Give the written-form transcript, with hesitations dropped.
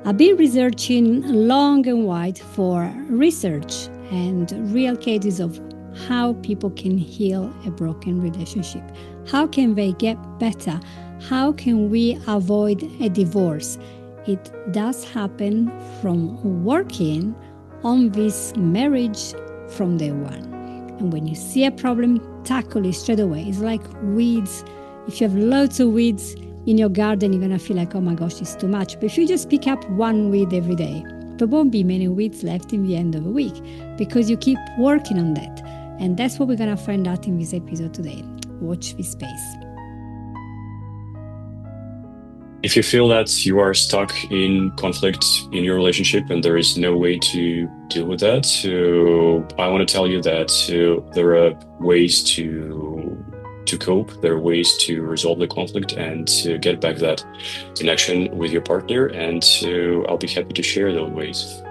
I've been researching long and wide for research and real cases of how people can heal a broken relationship. How can they get better? How can we avoid a divorce? It does happen from working on this marriage from day one. And when you see a problem, tackle it straight away. It's like weeds. If you have loads of weeds in your garden, you're going to feel like, oh my gosh, it's too much. But if you just pick up one weed every day, there won't be many weeds left in the end of the week because you keep working on that. And that's what we're going to find out in this episode today. Watch this space. If you feel that you are stuck in conflict in your relationship and there is no way to deal with that, so I want to tell you that there are ways to cope. There are ways to resolve the conflict and to get back that connection with your partner. And I'll be happy to share those ways.